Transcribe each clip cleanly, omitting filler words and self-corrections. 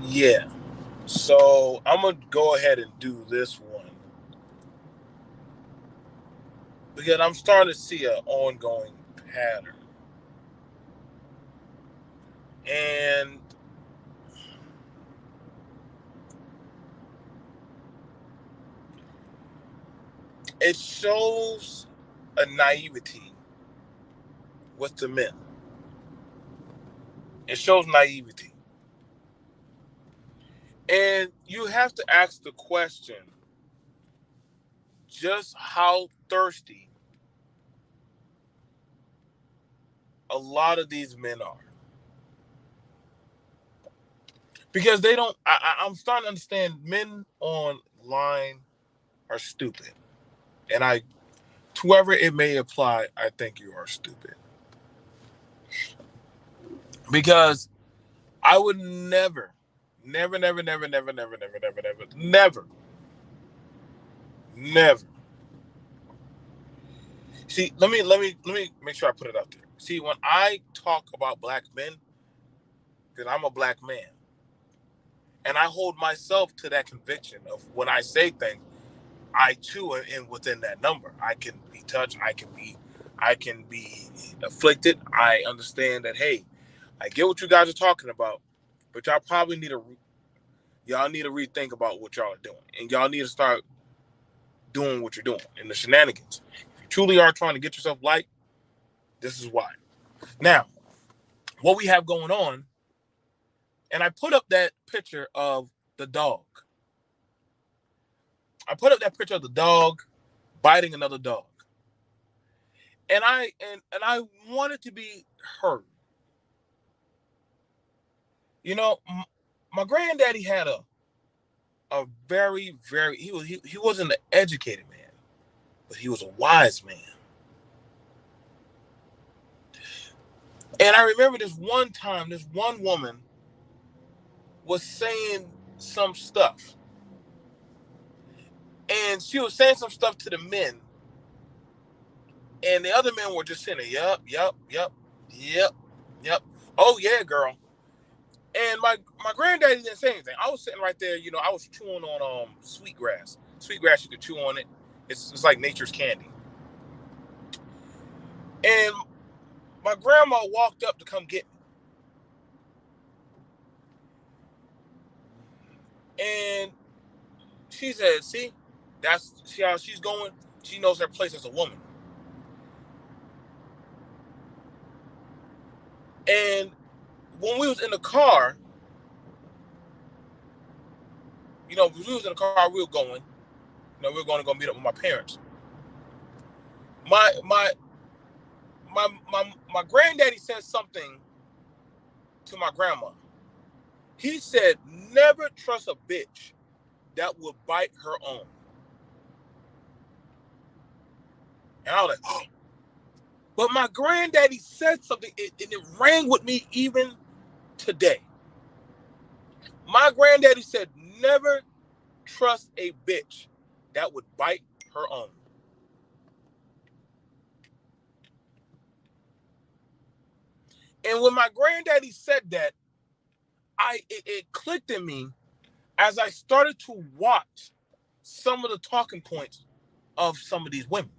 Yeah. So I'm gonna go ahead and do this one because I'm starting to see an ongoing pattern, and it shows a naivety with the men. It shows naivety, and you have to ask the question: just how thirsty a lot of these men are, because they don't. I'm starting to understand men online are stupid, and to whoever it may apply, I think you are stupid because I would never, never, never, never, never, never, never, never, never, never, never. See, let me make sure I put it out there. See, when I talk about black men, because I'm a black man, and I hold myself to that conviction of when I say things, I too am within that number. I can be touched. I can be afflicted. I understand that. Hey, I get what you guys are talking about, but y'all need to rethink about what y'all are doing, and y'all need to start doing what you're doing in the shenanigans. If you truly are trying to get yourself liked, this is why. Now, what we have going on, and I put up that picture of the dog. I put up that picture of the dog biting another dog, and I wanted to be heard. You know, my granddaddy had a very he wasn't an educated man, but he was a wise man. And I remember this one time, this one woman was saying some stuff, and she was saying some stuff to the men, and the other men were just saying, "Yup, yup, yup, yep, yep. Oh yeah, girl." And my granddaddy didn't say anything. I was sitting right there, I was chewing on sweet grass. Sweet grass, you could chew on it. It's like nature's candy. And my grandma walked up to come get me, and she said, "See, see how she's going. She knows her place as a woman." And when we was in the car, when we was in the car, we were going. We were going to go meet up with my parents. My my my granddaddy said something to my grandma. He said, "Never trust a bitch that will bite her own." And I was like, oh. But my granddaddy said something, and it rang with me even today. My granddaddy said, "Never trust a bitch that would bite her own." And when my granddaddy said that, it clicked in me as I started to watch some of the talking points of some of these women.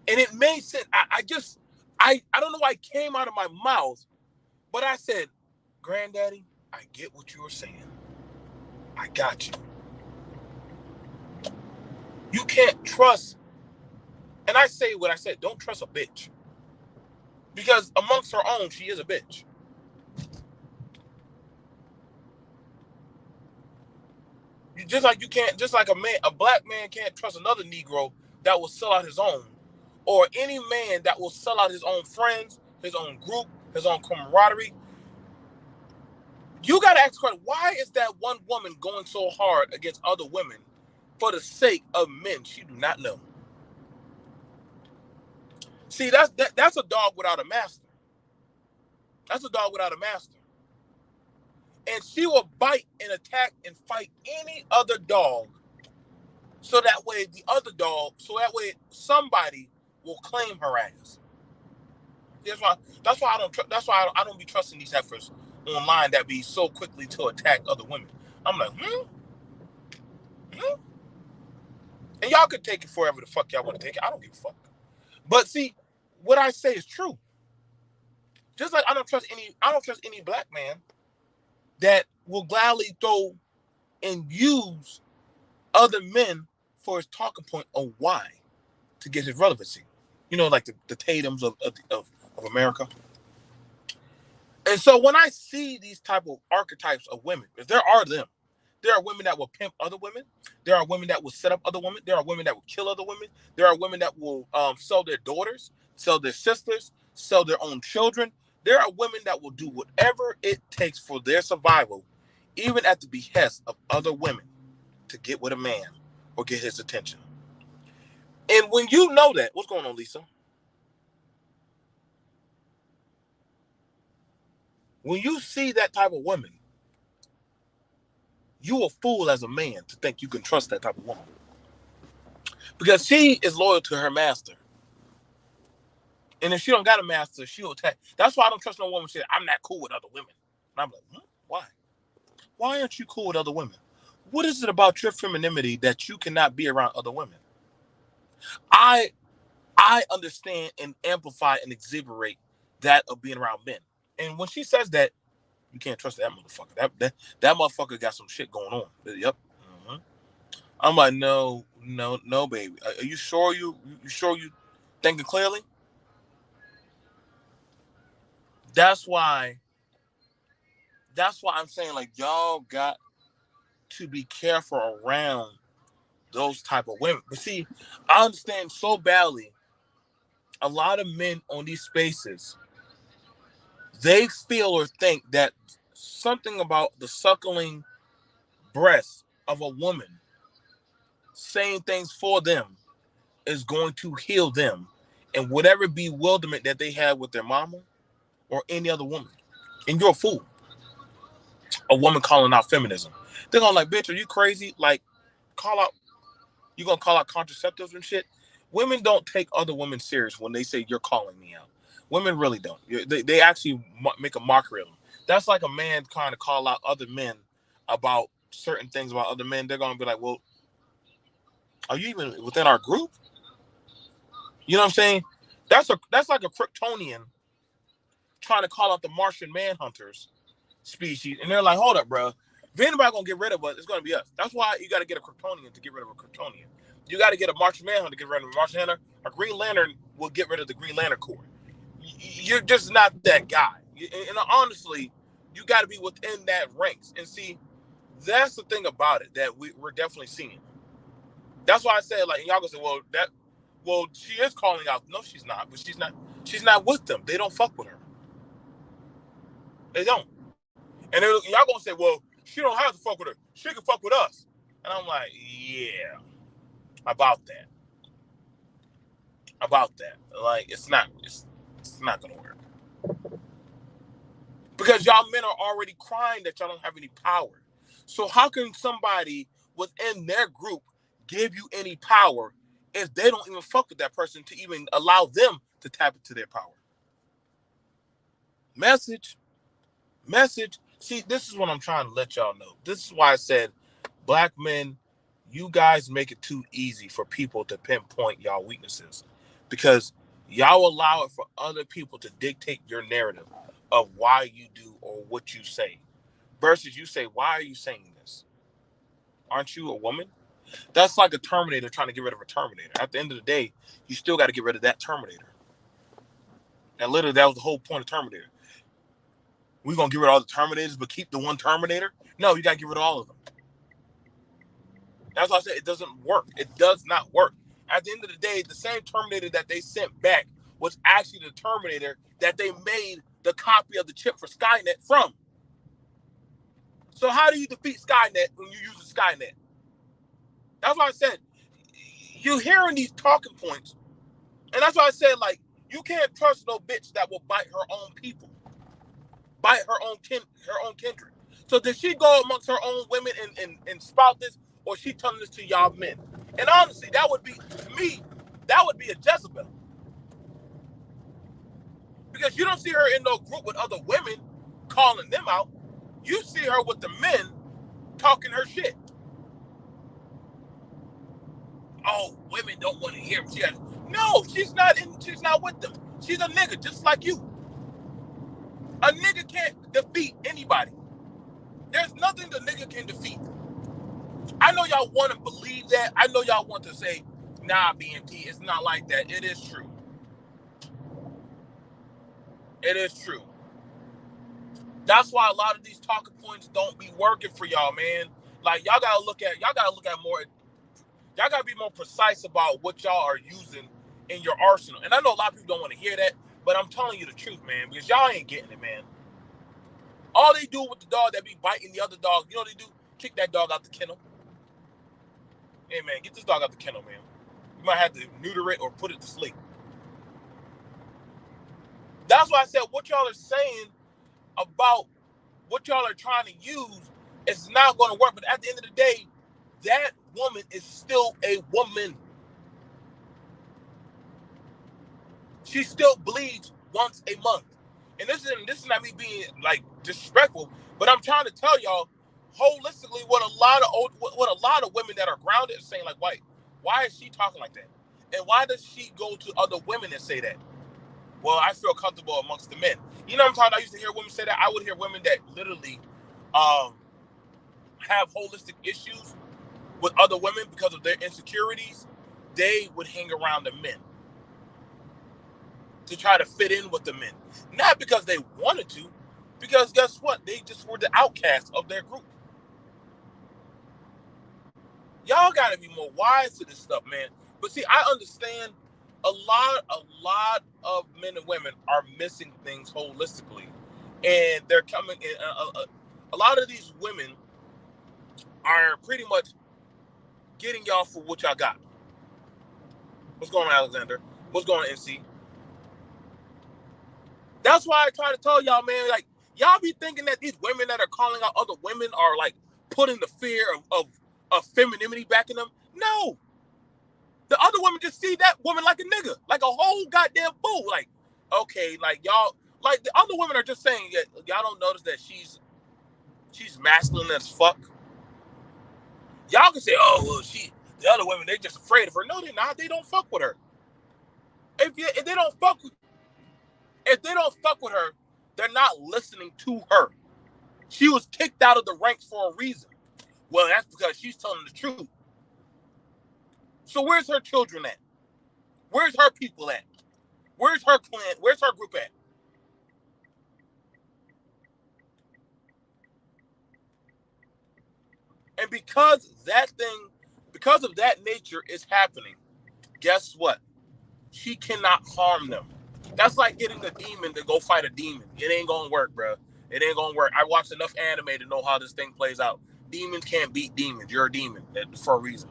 And it made sense. I don't know why it came out of my mouth, but I said, "Granddaddy, I get what you were saying. I got you. You can't trust," and I say what I said, "don't trust a bitch." Because amongst her own, she is a bitch. Just like a black man can't trust another Negro that will sell out his own, or any man that will sell out his own friends, his own group, his own camaraderie. You got to ask the question: why is that one woman going so hard against other women for the sake of men she do not know? See, that's a dog without a master. That's a dog without a master. And she will bite and attack and fight any other dog, so that way somebody will claim her ass. That's why I don't be trusting these heifers online that be so quickly to attack other women. I'm like, hmm? And y'all could take it forever the fuck y'all want to take it. I don't give a fuck. But see, what I say is true. Just like I don't trust any black man that will gladly throw and use other men for his talking point on why to get his relevancy. Like the Tatums of America. And so when I see these type of archetypes of women, if there are them, there are women that will pimp other women. There are women that will set up other women. There are women that will kill other women. There are women that will sell their daughters, sell their sisters, sell their own children. There are women that will do whatever it takes for their survival, even at the behest of other women, to get with a man or get his attention. And when you know that, what's going on, Lisa? When you see that type of woman, you a fool as a man to think you can trust that type of woman. Because she is loyal to her master. And if she don't got a master, she'll attack. That's why I don't trust no woman saying, I'm not cool with other women. And I'm like, why? Why aren't you cool with other women? What is it about your femininity that you cannot be around other women? I understand and amplify and exhiberate that of being around men. And when she says that, you can't trust that motherfucker. That motherfucker got some shit going on. Yep. Mm-hmm. I'm like, no, baby. Are you sure you thinking clearly? That's why I'm saying, like, y'all got to be careful around those type of women. But see, I understand so badly. A lot of men on these spaces, they feel or think that something about the suckling breast of a woman saying things for them is going to heal them and whatever bewilderment that they had with their mama or any other woman. And you're a fool. A woman calling out feminism. They're going like, bitch, are you crazy? Like, you going to call out contraceptives and shit? Women don't take other women serious when they say you're calling me out. Women really don't. They actually make a mockery of them. That's like a man trying to call out other men about certain things about other men. They're going to be like, well, are you even within our group? You know what I'm saying? That's like a Kryptonian trying to call out the Martian manhunters species. And they're like, hold up, bro. If anybody going to get rid of us, it's going to be us. That's why you got to get a Kryptonian to get rid of a Kryptonian. You got to get a Martian Manhunter to get rid of a Martian Manhunter. A Green Lantern will get rid of the Green Lantern Corps. You're just not that guy. And honestly, you got to be within that ranks. And see, that's the thing about it that we're definitely seeing. That's why I said, like, y'all gonna say, well, she is calling out. No, she's not. But she's not with them. They don't fuck with her. They don't. And y'all gonna say, well, she don't have to fuck with her. She can fuck with us. And I'm like, yeah, about that. Like, it's not gonna work. Because y'all men are already crying that y'all don't have any power. So how can somebody within their group give you any power if they don't even fuck with that person to even allow them to tap into their power? Message. See, this is what I'm trying to let y'all know. This is why I said, black men, you guys make it too easy for people to pinpoint y'all weaknesses. Because y'all allow it for other people to dictate your narrative of why you do or what you say. Versus you say, why are you saying this? Aren't you a woman? That's like a Terminator trying to get rid of a Terminator. At the end of the day, you still got to get rid of that Terminator. And literally, that was the whole point of Terminator. We're going to get rid of all the Terminators, but keep the one Terminator? No, you got to get rid of all of them. That's why I said it doesn't work. It does not work. At the end of the day, the same Terminator that they sent back was actually the Terminator that they made the copy of the chip for Skynet from. So how do you defeat Skynet when you use the Skynet? That's why I said, you're hearing these talking points. And that's why I said, like, you can't trust no bitch that will bite her own people. Bite her own kindred. So did she go amongst her own women and spout this, or she telling this to y'all men? And honestly, that would be, to me, that would be a Jezebel. Because you don't see her in no group with other women calling them out. You see her with the men talking her shit. Oh, women don't want to hear him. No, she's not in. She's not with them. She's a nigga, just like you. A nigga can't defeat anybody. There's nothing the nigga can defeat. I know y'all want to believe that. I know y'all want to say, nah, BMT, it's not like that. It is true. It is true. That's why a lot of these talking points don't be working for y'all, man. Like y'all gotta look at more. Y'all gotta be more precise about what y'all are using in your arsenal. And I know a lot of people don't want to hear that, but I'm telling you the truth, man, because y'all ain't getting it, man. All they do with the dog that be biting the other dog, you know what they do? Kick that dog out the kennel. Hey, man, get this dog out the kennel, man. You might have to neuter it or put it to sleep. That's why I said what y'all are saying about what y'all are trying to use is not going to work. But at the end of the day, that woman is still a woman. She still bleeds once a month. And this is not me being like disrespectful, but I'm trying to tell y'all holistically what a lot of women that are grounded are saying, like, why is she talking like that? And why does she go to other women and say that? Well, I feel comfortable amongst the men. You know what I'm talking about? I used to hear women say that. I would hear women that literally um, have holistic issues with other women because of their insecurities. They would hang around the men to try to fit in with the men. Not because they wanted to, because guess what? They just were the outcasts of their group. Y'all gotta be more wise to this stuff, man. But see, I understand a lot of men and women are missing things holistically. And they're coming in a lot of these women are pretty much getting y'all for what y'all got. What's going on, Alexander? What's going on, NC? That's why I try to tell y'all, man, like, y'all be thinking that these women that are calling out other women are like putting the fear of femininity back in them. No. The other women just see that woman like a nigga, like a whole goddamn fool. Like, okay, like y'all, like the other women are just saying, yeah, y'all don't notice that she's masculine as fuck. Y'all can say, oh, well, the other women, they just afraid of her. No, they're not. They don't fuck with her. If they don't fuck with, if they don't fuck with her, they're not listening to her. She was kicked out of the ranks for a reason. Well, that's because she's telling the truth. So where's her children at? Where's her people at? Where's her clan? Where's her group at? And because of that nature is happening, guess what? She cannot harm them. That's like getting a demon to go fight a demon. It ain't gonna work, bro. It ain't gonna work. I watched enough anime to know how this thing plays out. Demons can't beat demons. You're a demon for a reason.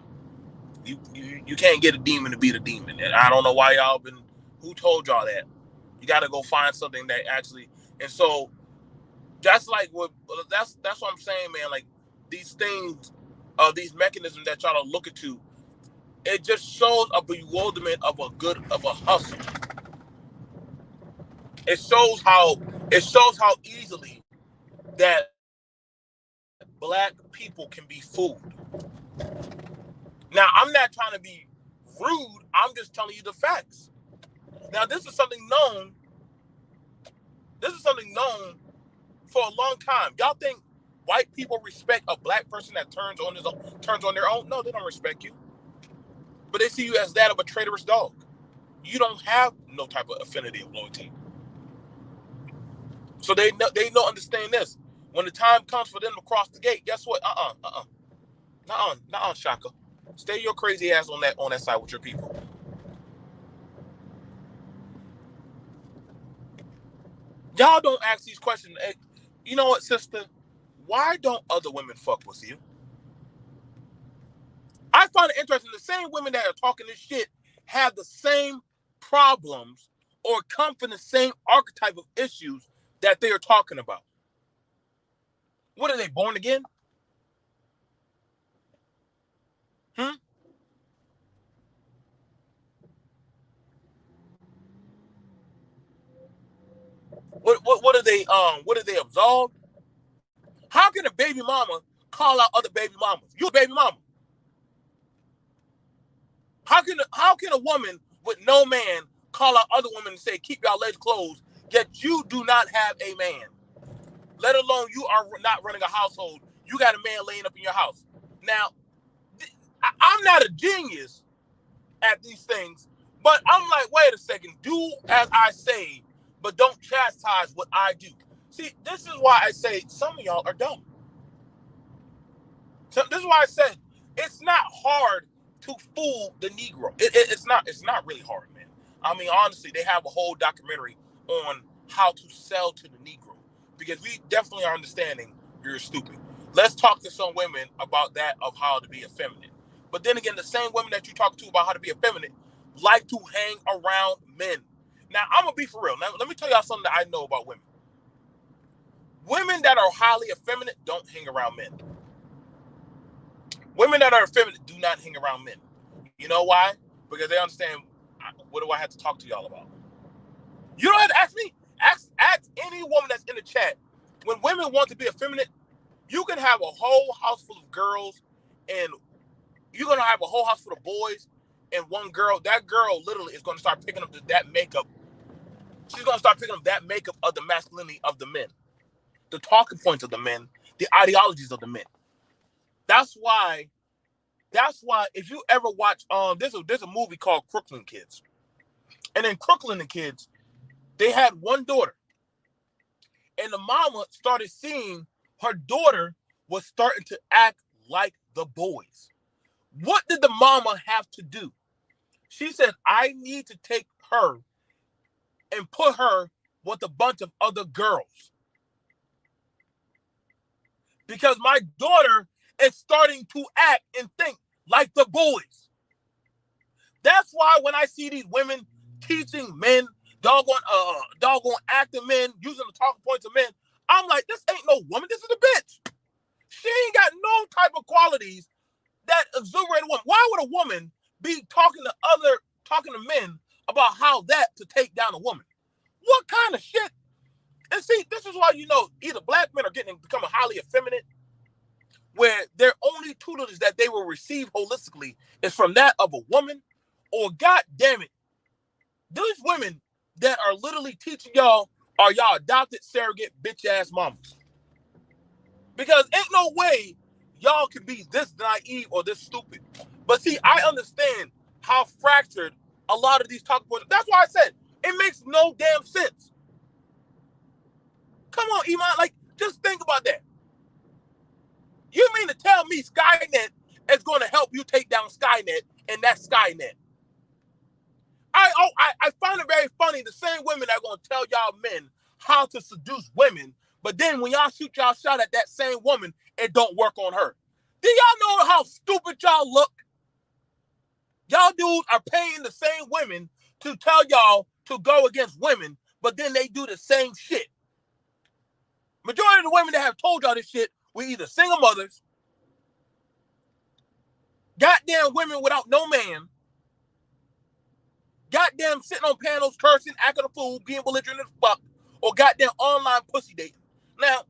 You can't get a demon to beat a demon. And I don't know why y'all been. Who told y'all that? You got to go find something that actually. And so that's like what that's what I'm saying, man. Like these things, these mechanisms that y'all are looking to, it just shows a bewilderment of a hustle. It shows how easily that black people can be fooled. Now, I'm not trying to be rude. I'm just telling you the facts. Now, this is something known. This is something known for a long time. Y'all think white people respect a black person that turns on their own? No, they don't respect you. But they see you as that of a traitorous dog. You don't have no type of affinity of loyalty. So they don't understand this. When the time comes for them to cross the gate, guess what? Shaka. Stay your crazy ass on that side with your people. Y'all don't ask these questions. Hey, you know what, sister? Why don't other women fuck with you? I find it interesting. The same women that are talking this shit have the same problems or come from the same archetype of issues that they are talking about. What are they, born again? Hmm? What are they? What are they absolved? How can a baby mama call out other baby mamas? You a baby mama. How can a woman with no man call out other women and say keep y'all legs closed? Yet you do not have a man. Let alone you are not running a household. You got a man laying up in your house. Now, I'm not a genius at these things, but I'm like, wait a second, do as I say, but don't chastise what I do. See, this is why I say some of y'all are dumb. So this is why I said it's not hard to fool the Negro. It's not. It's not really hard, man. I mean, honestly, they have a whole documentary on how to sell to the Negro because we definitely are understanding you're stupid. Let's talk to some women about that of how to be effeminate. But then again, the same women that you talk to about how to be effeminate like to hang around men. Now, I'm gonna be for real. Now, let me tell y'all something that I know about women. Women that are highly effeminate don't hang around men. Women that are effeminate do not hang around men. You know why? Because they understand what do I have to talk to y'all about. You don't have to ask me. Ask any woman that's in the chat. When women want to be effeminate, you can have a whole house full of girls, and you're gonna have a whole house full of boys, and one girl. That girl literally is gonna start picking up that makeup. She's gonna start picking up that makeup of the masculinity of the men, the talking points of the men, the ideologies of the men. That's why That's why if you ever watch there's a movie called Crooklyn Kids. And in Crooklyn the Kids, they had one daughter. And the mama started seeing her daughter was starting to act like the boys. What did the mama have to do? She said, I need to take her and put her with a bunch of other girls. Because my daughter is starting to act and think like the boys. That's why when I see these women teaching men, doggone acting men, using the talking points of men, I'm like, this ain't no woman, this is a bitch. She ain't got no type of qualities that exuberate a woman. Why would a woman be talking to men about how that to take down a woman? What kind of shit? And see, this is why either black men are becoming highly effeminate, where their only tutelage that they will receive holistically is from that of a woman, or god damn it, these women that are literally teaching y'all are y'all adopted surrogate bitch ass mamas. Because ain't no way y'all can be this naive or this stupid. But see, I understand how fractured a lot of these talking points. That's why I said it makes no damn sense. Come on, Iman, like just think about that. You mean to tell me Skynet is going to help you take down Skynet, and that's Skynet? I find it very funny. The same women that are going to tell y'all men how to seduce women, but then when y'all shoot y'all shot at that same woman, it don't work on her. Do y'all know how stupid y'all look? Y'all dudes are paying the same women to tell y'all to go against women, but then they do the same shit. Majority of the women that have told y'all this shit were either single mothers, goddamn women without no man, goddamn sitting on panels, cursing, acting a fool, being belligerent as fuck, or goddamn online pussy dating. Now,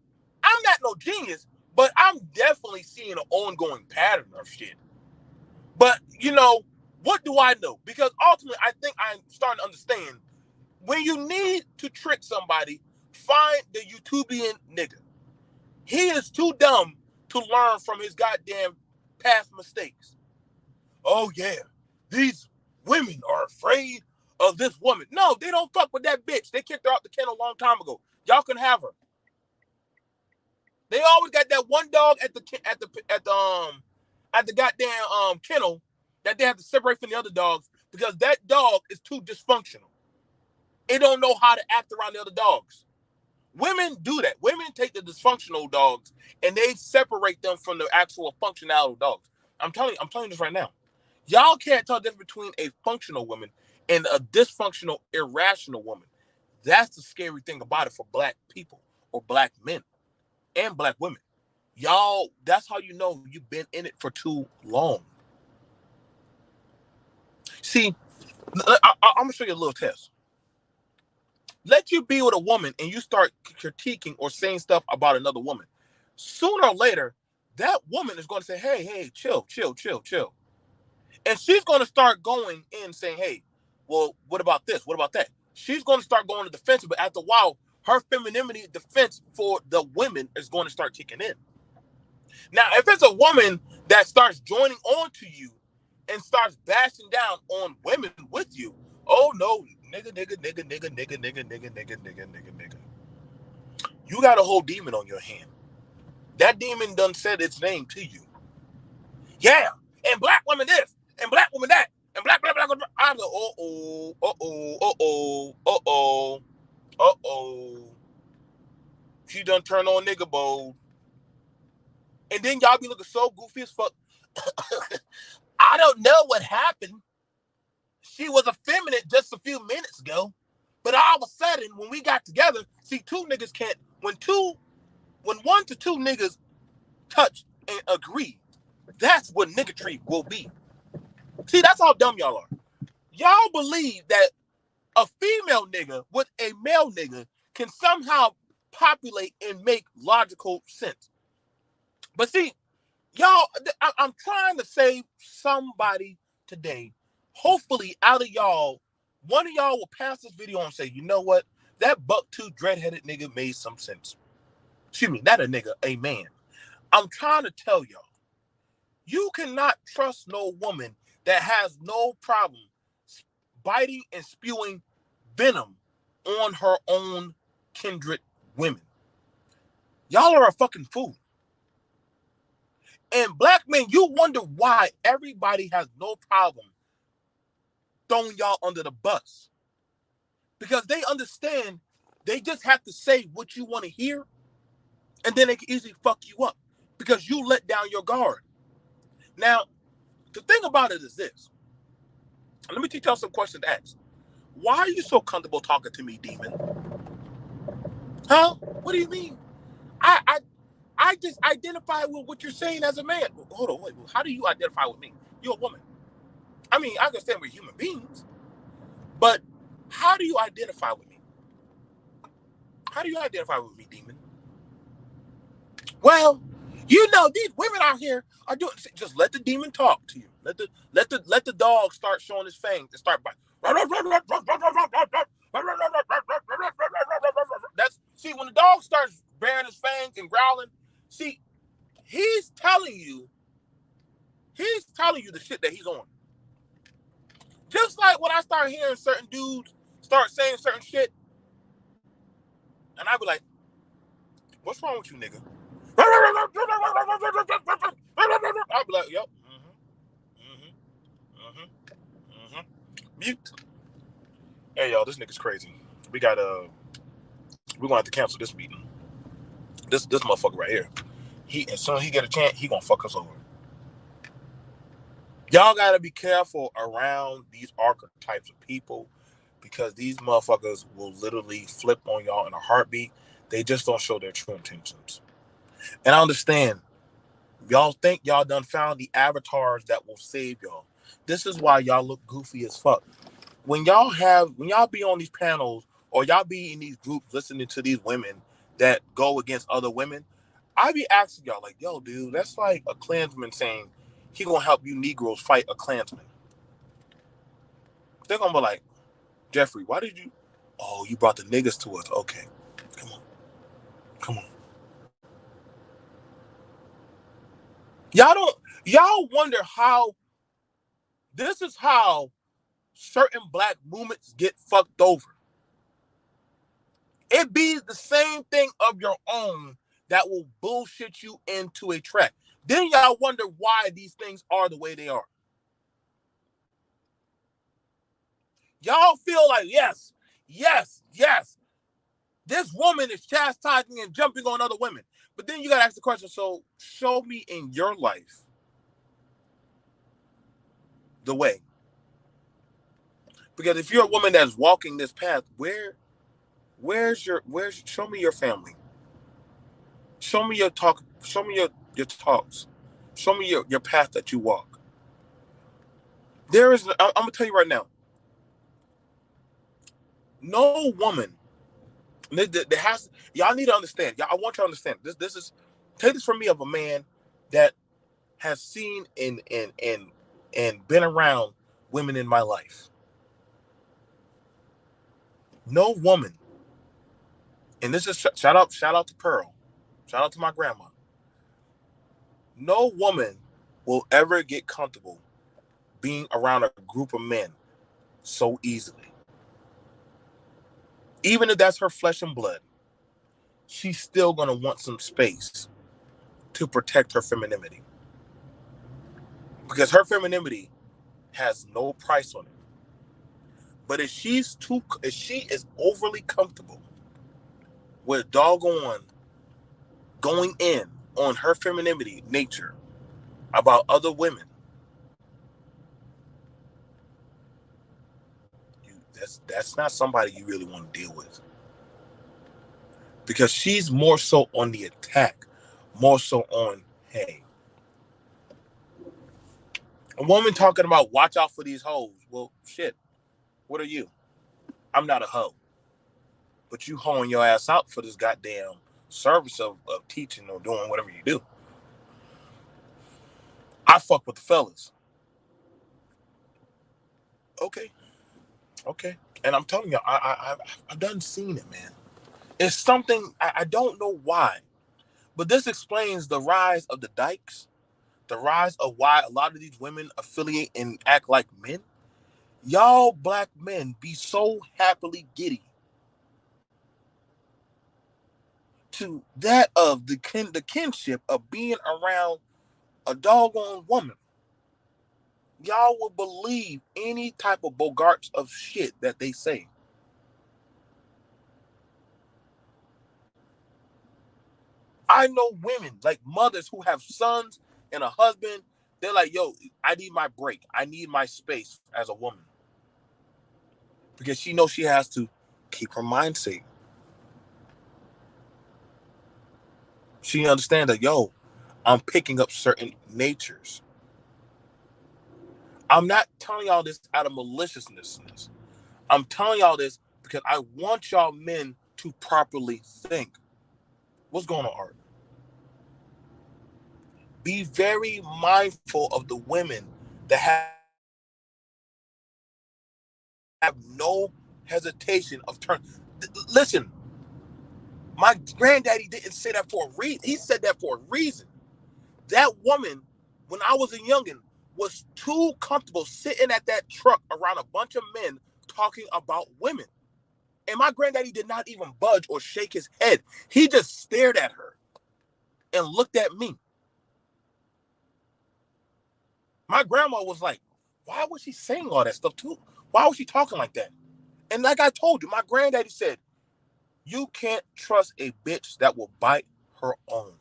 I'm not no genius, but I'm definitely seeing an ongoing pattern of shit. But, what do I know? Because ultimately, I think I'm starting to understand when you need to trick somebody, find the YouTubian nigga. He is too dumb to learn from his goddamn past mistakes. Oh, yeah, these women are afraid of this woman. No, they don't fuck with that bitch. They kicked her out the kennel a long time ago. Y'all can have her. They always got that one dog at the goddamn kennel that they have to separate from the other dogs because that dog is too dysfunctional. It don't know how to act around the other dogs. Women do that. Women take the dysfunctional dogs and they separate them from the actual functional dogs. I'm telling you this right now. Y'all can't tell the difference between a functional woman and a dysfunctional, irrational woman. That's the scary thing about it for black people or black men and black women. Y'all, that's how you know you've been in it for too long. See, I'm gonna show you a little test. Let you be with a woman and you start critiquing or saying stuff about another woman. Sooner or later, that woman is going to say, hey, hey, chill, chill, chill, chill. And she's going to start going in saying, hey, well, what about this? What about that? She's going to start going to defensive, but after a while, her femininity defense for the women is going to start kicking in. Now, if it's a woman that starts joining on to you and starts bashing down on women with you, oh no, nigga, nigga, nigga, nigga, nigga, nigga, nigga, nigga, nigga, nigga, nigga. You got a whole demon on your hand. That demon done said its name to you. Yeah, and black women this, and black women that, and black. I'm like, She done turned on nigga bold. And then y'all be looking so goofy as fuck. I don't know what happened. She was effeminate just a few minutes ago. But all of a sudden, when we got together, see, two niggas can't, when 1 to 2 niggas touch and agree, that's what niggatry will be. See, that's how dumb y'all are. Y'all believe that a female nigga with a male nigga can somehow populate and make logical sense. But see, y'all, I'm trying to save somebody today. Hopefully, out of y'all, one of y'all will pass this video and say, you know what? That buck-tooth dread-headed nigga made some sense. Excuse me, not a nigga, a man. I'm trying to tell y'all, you cannot trust no woman that has no problem biting and spewing venom on her own kindred women. Y'all are a fucking fool. And black men, you wonder why everybody has no problem throwing y'all under the bus. Because they understand they just have to say what you want to hear, and then they can easily fuck you up because you let down your guard. Now, the thing about it is this. Let me teach y'all some questions to ask. Why are you so comfortable talking to me, demon? Huh? What do you mean? I just identify with what you're saying as a man. Hold on, wait. How do you identify with me? You're a woman. I mean, I understand we're human beings, but how do you identify with me? How do you identify with me, demon? Well, you know, these women out here are doing. Just let the demon talk to you. Let the dog start showing his fangs and start biting. That's see when the dog starts bearing his fangs and growling. See, he's telling you the shit that he's on. Just like when I start hearing certain dudes start saying certain shit, and I be like, "What's wrong with you, nigga?" I'll be like, "Yep, mute." Hey y'all, this nigga's crazy. We're gonna have to cancel this meeting. This motherfucker right here. As soon as he get a chance, he gonna fuck us over. Y'all gotta be careful around these archetypes of people because these motherfuckers will literally flip on y'all in a heartbeat. They just don't show their true intentions. And I understand. Y'all think y'all done found the avatars that will save y'all. This is why y'all look goofy as fuck. When y'all be on these panels or y'all be in these groups listening to these women that go against other women, I be asking y'all like, yo, dude, that's like a Klansman saying he gonna help you Negroes fight a Klansman. They're gonna be like, Jeffrey, why did you? Oh, you brought the niggas to us. Okay, come on, come on. Y'all wonder how. This is how certain black movements get fucked over. It be the same thing of your own that will bullshit you into a track. Then y'all wonder why these things are the way they are. Y'all feel like, yes, yes, yes, this woman is chastising and jumping on other women. But then you got to ask the question, so show me in your life the way. Because if you're a woman that's walking this path, show me your family. Show me your talk. Show me your talks. Show me your path that you walk. There is. I'm gonna tell you right now. No woman. There has. Y'all need to understand. Y'all, I want you to understand. This is. Take this from me of a man that has seen and been around women in my life. No woman. And this is shout out to Pearl. Shout out to my grandma. No woman will ever get comfortable being around a group of men so easily. Even if that's her flesh and blood, she's still going to want some space to protect her femininity. Because her femininity has no price on it. But if she is overly comfortable with doggone going in on her femininity nature about other women, that's not somebody you really want to deal with. Because she's more so on the attack, more so on, hey, a woman talking about watch out for these hoes. Well, shit, what are you? I'm not a hoe. But you hoeing your ass out for this goddamn service of teaching or doing whatever you do. I fuck with the fellas. Okay, okay. And I'm telling you, I've done seen it, man. It's something I don't know why, but this explains the rise of the dykes, the rise of why a lot of these women affiliate and act like men. Y'all black men be so happily giddy to that of the kinship of being around a doggone woman. Y'all will believe any type of bogarts of shit that they say. I know women, like mothers who have sons and a husband. They're like, yo, I need my break. I need my space as a woman. Because she knows she has to keep her mind safe. She understands that, yo, I'm picking up certain natures. I'm not telling y'all this out of maliciousness. I'm telling y'all this because I want y'all men to properly think. What's going on, Art? Be very mindful of the women that have no hesitation of turn. Listen, my granddaddy didn't say that for a reason. He said that for a reason. That woman, when I was a youngin, was too comfortable sitting at that truck around a bunch of men talking about women. And my granddaddy did not even budge or shake his head. He just stared at her and looked at me. My grandma was like, why was she saying all that stuff too? Why was she talking like that? And like I told you, my granddaddy said, you can't trust a bitch that will bite her own.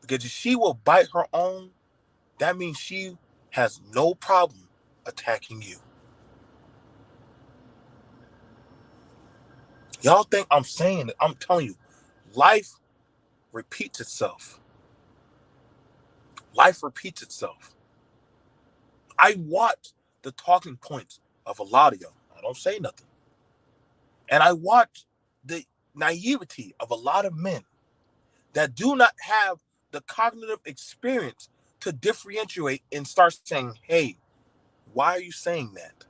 Because if she will bite her own, that means she has no problem attacking you. Y'all think I'm saying it. I'm telling you, life repeats itself. Life repeats itself. I watch the talking points of a lot of y'all. I don't say nothing. And I watch the naivety of a lot of men that do not have the cognitive experience to differentiate and start saying, hey, why are you saying that?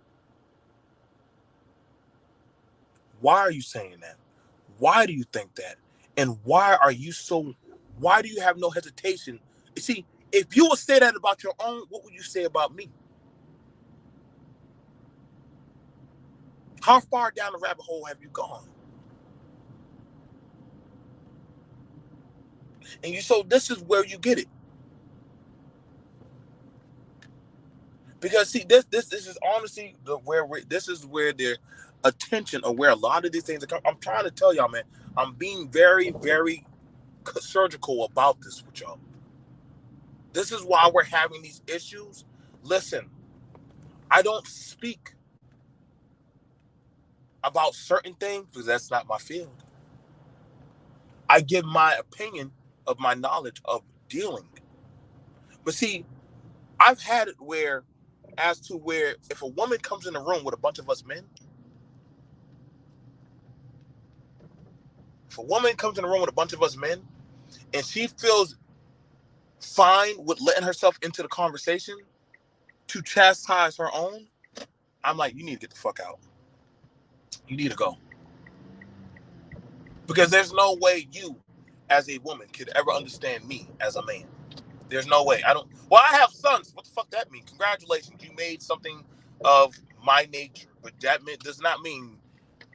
Why are you saying that? Why do you think that? And why do you have no hesitation? You see, if you would say that about your own, what would you say about me? How far down the rabbit hole have you gone? And so this is where you get it. Because see, this is honestly this is where their attention or where a lot of these things are coming. I'm trying to tell y'all, man, I'm being very, very surgical about this with y'all. This is why we're having these issues. Listen, I don't speak about certain things because that's not my field. I give my opinion of my knowledge of dealing. But see, I've had it where, as to where if a woman comes in the room with a bunch of us men, if a woman comes in the room with a bunch of us men, and she feels fine with letting herself into the conversation to chastise her own, I'm like, you need to get the fuck out. You need to go. Because there's no way you, as a woman, could ever understand me as a man. There's no way. I don't. Well, I have sons. What the fuck that mean? Congratulations, you made something of my nature. But that does not mean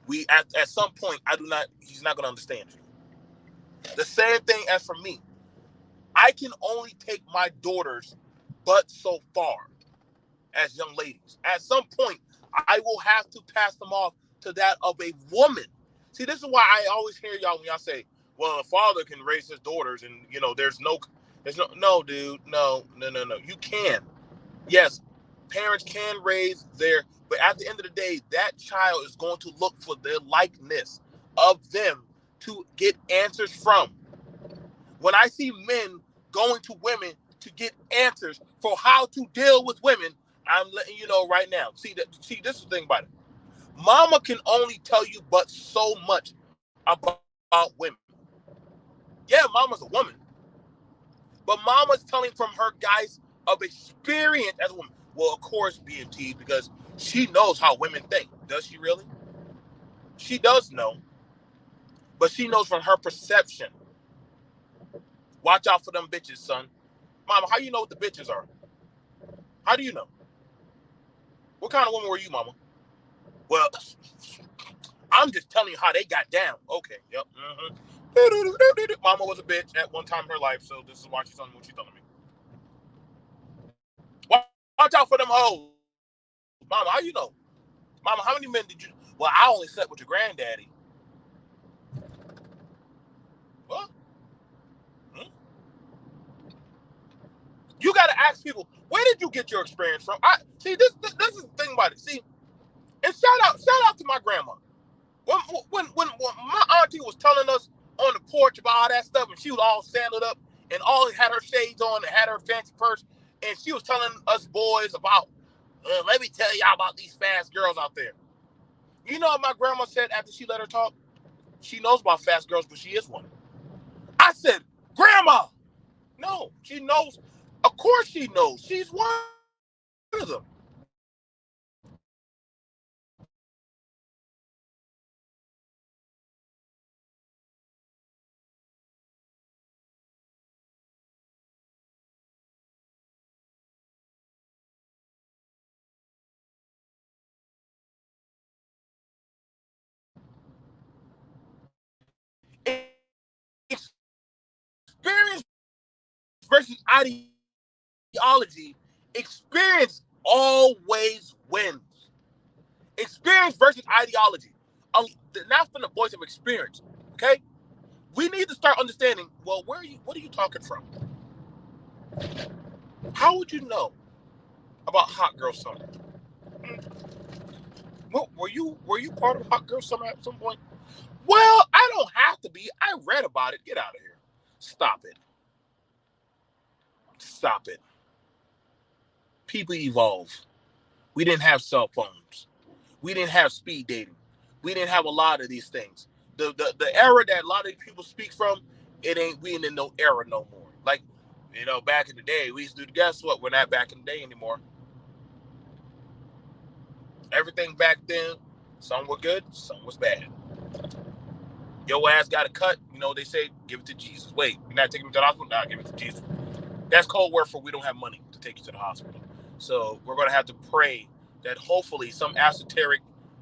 we. At some point, I do not. He's not going to understand you. The same thing as for me. I can only take my daughters, but so far as young ladies. At some point, I will have to pass them off to that of a woman. See, this is why I always hear y'all when y'all say, "Well, a father can raise his daughters," and there's no, dude, no. You can, yes, parents can raise their, but at the end of the day, that child is going to look for their likeness of them to get answers from. When I see men going to women to get answers for how to deal with women, I'm letting you know right now. See, this is the thing about it. Mama can only tell you but so much about women. Yeah, mama's a woman, but mama's telling from her guys of experience as a woman. Well, of course, BMT, because she knows how women think. Does she really? She does know, but she knows from her perception. Watch out for them bitches, son. Mama, how you know what the bitches are? How do you know? What kind of woman were you, mama? Well, I'm just telling you how they got down. Okay, yep. Mama was a bitch at one time in her life, so this is why she's telling me what she's telling me. Watch out for them hoes. Mama, how you know? Mama, how many men did you? Well, I only slept with your granddaddy. What? Hmm? You got to ask people, where did you get your experience from? I see this is the thing about it. See, and shout out to my grandma. When my auntie was telling us on the porch about all that stuff, and she was all sandaled up and all had her shades on and had her fancy purse, and she was telling us boys about, let me tell y'all about these fast girls out there. You know what my grandma said after she let her talk? She knows about fast girls, but she is one. I said, Grandma, no, she knows. Of course she knows. She's one of them. Experience versus ideology. Experience always wins. Experience versus ideology. Not from the voice of experience. Okay? We need to start understanding, well, what are you talking from? How would you know about Hot Girl Summer? Well, were you part of Hot Girl Summer at some point? Well, I don't have to be. I read about it. Get out of here. Stop it. Stop it. People evolve. We didn't have cell phones. We didn't have speed dating. We didn't have a lot of these things. The era that a lot of people speak from, it ain't, we ain't in no era no more. Like, back in the day, we used to do, guess what? We're not back in the day anymore. Everything back then, some were good, some was bad. Your ass got a cut, they say, give it to Jesus. Wait, you're not taking me to the hospital? Nah, give it to Jesus. That's code word for we don't have money to take you to the hospital. So we're going to have to pray that hopefully some esoteric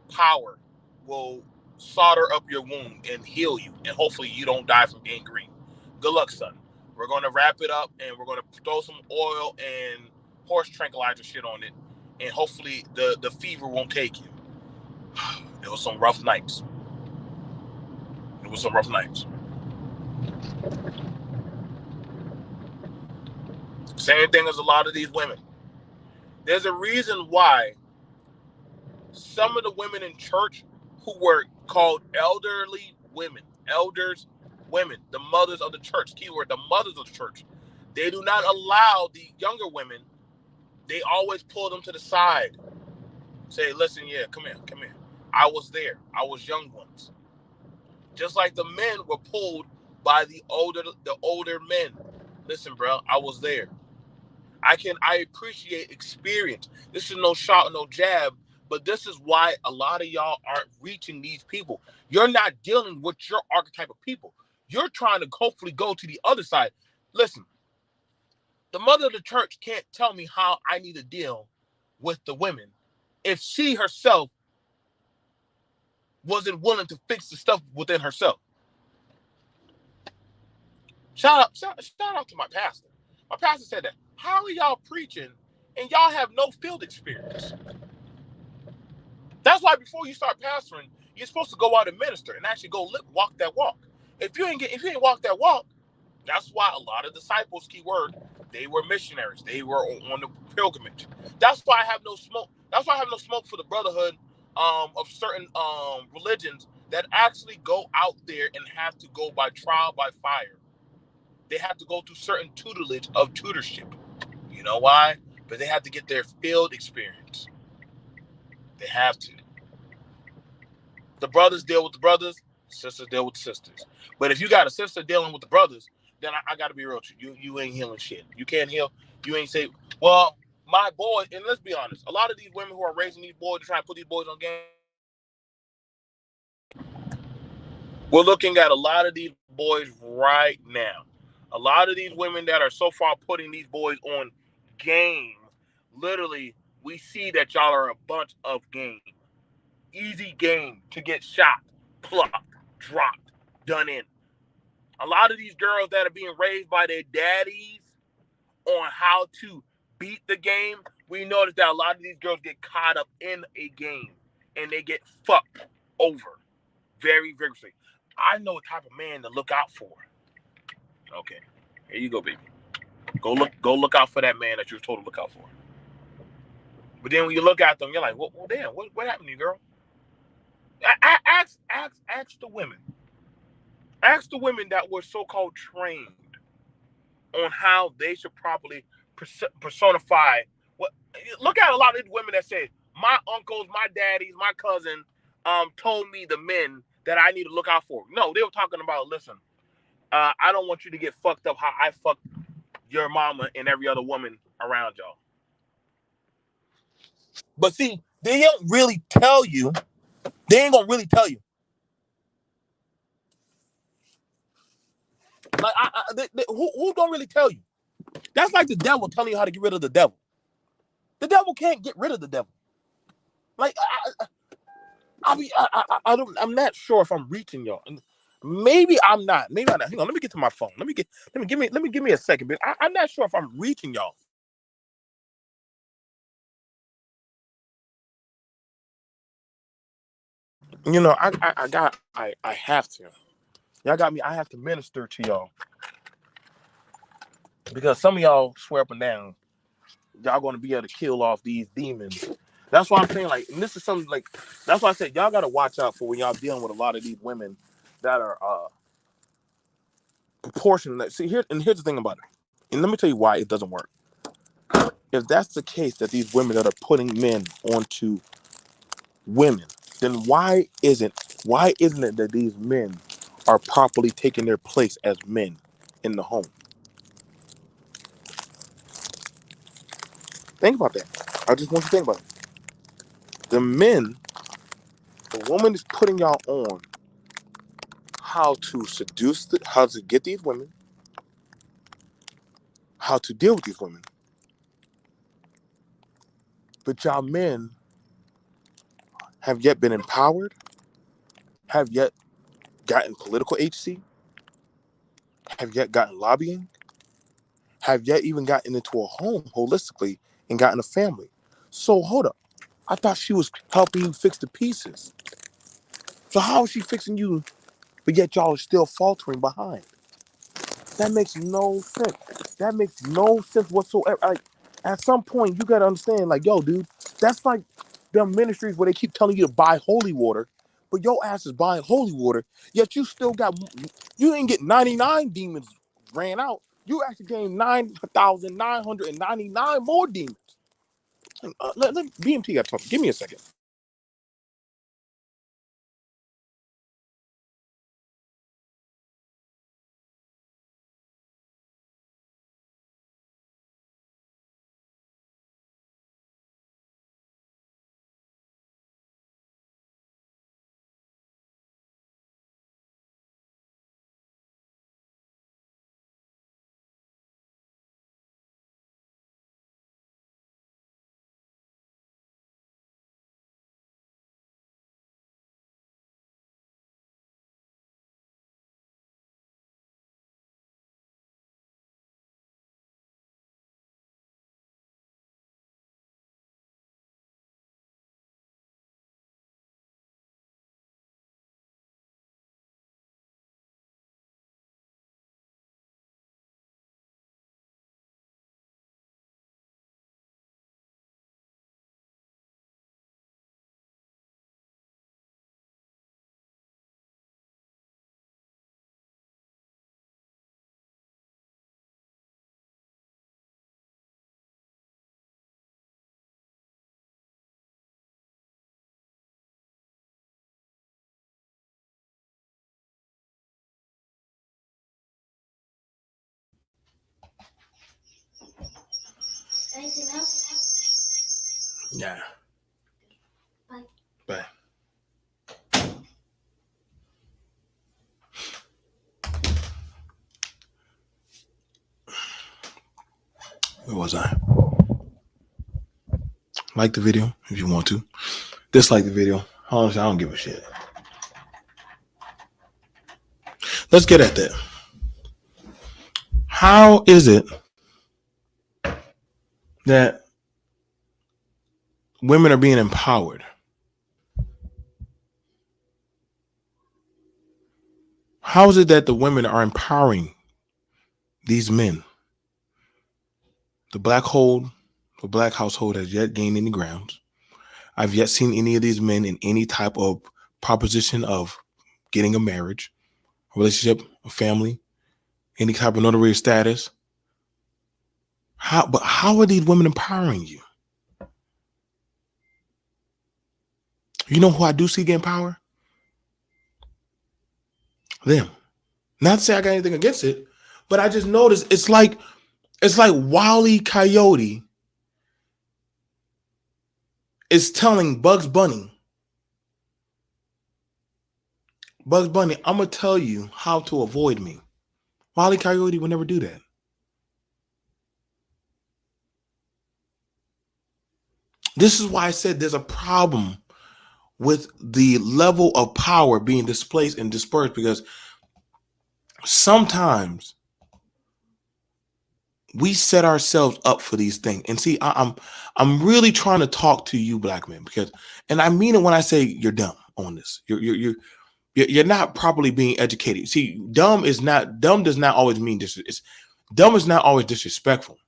power will solder up your wound and heal you. And hopefully you don't die from gangrene. Good luck, son. We're going to wrap it up and we're going to throw some oil and horse tranquilizer shit on it. And hopefully the fever won't take you. It was some rough nights. It was some rough nights. Same thing as a lot of these women. There's a reason why some of the women in church who were called elderly women, elders, women, the mothers of the church, keyword, the mothers of the church, they do not allow the younger women. They always pull them to the side. Say, listen, yeah, come here, come here. I was there. I was young ones. Just like the men were pulled by the older men. Listen, bro, I was there. I appreciate experience. This is no shot or no jab, but this is why a lot of y'all aren't reaching these people. You're not dealing with your archetype of people. You're trying to hopefully go to the other side. Listen, the mother of the church can't tell me how I need to deal with the women if she herself wasn't willing to fix the stuff within herself. Shout out to my pastor. My pastor said that. How are y'all preaching and y'all have no field experience? That's why before you start pastoring, you're supposed to go out and minister and actually go walk that walk. If you ain't walk that walk, that's why a lot of disciples, keyword, they were missionaries. They were on the pilgrimage. That's why I have no smoke. That's why I have no smoke for the brotherhood of certain religions that actually go out there and have to go by trial by fire. They have to go through certain tutelage of tutorship. You know why? But they have to get their field experience. They have to. The brothers deal with the brothers, sisters deal with the sisters. But if you got a sister dealing with the brothers, then I got to be real with you. You ain't healing shit. You can't heal. You ain't say, well, my boy, and let's be honest, a lot of these women who are raising these boys to try and put these boys on game, we're looking at a lot of these boys right now. A lot of these women that are so far putting these boys on game, literally, we see that y'all are a bunch of game. Easy game to get shot, plucked, dropped, done in. A lot of these girls that are being raised by their daddies on how to beat the game, we notice that a lot of these girls get caught up in a game and they get fucked over very vigorously. I know what type of man to look out for. Okay, here you go, baby. Go look out for that man that you're told to look out for. But then when you look at them, you're like, well damn, what happened to you, girl? Ask the women. Ask the women that were so-called trained on how they should properly personify. What? Look at a lot of these women that say, my uncles, my daddies, my cousin told me the men that I need to look out for. No, they were talking about, listen, I don't want you to get fucked up how I fucked your mama and every other woman around y'all. But see, they don't really tell you. They ain't gonna really tell you. Like, who don't really tell you? That's like the devil telling you how to get rid of the devil. The devil can't get rid of the devil. Like, I'm not sure if I'm reaching y'all. Maybe I'm not. Maybe I'm not. Hang on, let me get to my phone. Let me give me a second. But I'm not sure if I'm reaching y'all. You know, I have to. Y'all got me. I have to minister to y'all because some of y'all swear up and down y'all going to be able to kill off these demons. That's why I'm saying, like, and this is something like, that's why I said y'all got to watch out for when y'all dealing with a lot of these women that are proportionate. See, here's the thing about it, and let me tell you why it doesn't work. If that's the case, that these women that are putting men onto women, then why isn't it that these men are properly taking their place as men in the home? Think about that. I just want you to think about it. The men, the woman is putting y'all on how to how to get these women, how to deal with these women. But y'all men have yet been empowered, have yet gotten political agency, have yet gotten lobbying, have yet even gotten into a home holistically and gotten a family. So hold up. I thought she was helping you fix the pieces. So how is she fixing you, but yet y'all are still faltering behind? That makes no sense. That makes no sense whatsoever. Like, at some point, you gotta understand, like, yo, dude, that's like them ministries where they keep telling you to buy holy water, but your ass is buying holy water, yet you still got, you didn't get 99 demons ran out. You actually gained 9,999 more demons. BMT got something. Give me a second. Anything else? Yeah. Bye. Bye. Where was I? Like the video if you want to. Dislike the video. Honestly, I don't give a shit. Let's get at that. How is it that women are being empowered? How is it that the women are empowering these men? The black household has yet gained any grounds. I've yet seen any of these men in any type of proposition of getting a marriage, a relationship, a family, any type of notary status. How are these women empowering you? You know who I do see getting power? Them. Not to say I got anything against it, but I just noticed it's like Wile E. Coyote is telling Bugs Bunny, I'm gonna tell you how to avoid me. Wile E. Coyote would never do that. This is why I said there's a problem with the level of power being displaced and dispersed, because sometimes we set ourselves up for these things. And see, I'm really trying to talk to you black men, because, and I mean it when I say you're dumb on this. You're not properly being educated. See, dumb does not always mean dumb is not always disrespectful.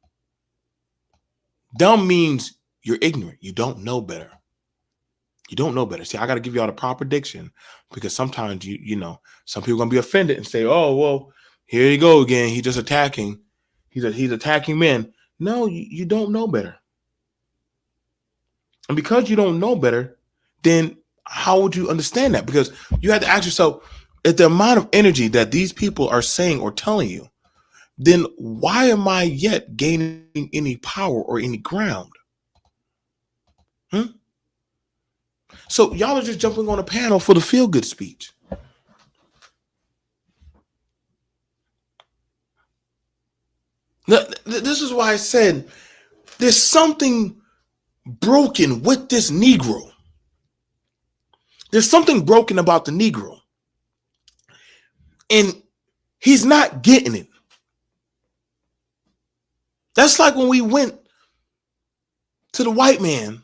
Dumb means you're ignorant. You don't know better. You don't know better. See, I got to give you all the proper diction, because sometimes you know, some people are gonna be offended and say, "Oh, well, here you go again. He's just attacking. He's attacking men." No, you don't know better. And because you don't know better, then how would you understand that? Because you have to ask yourself, at the amount of energy that these people are saying or telling you, then why am I yet gaining any power or any ground? So y'all are just jumping on a panel for the feel-good speech. This is why I said there's something broken with this Negro. There's something broken about the Negro. And he's not getting it. That's like when we went to the white man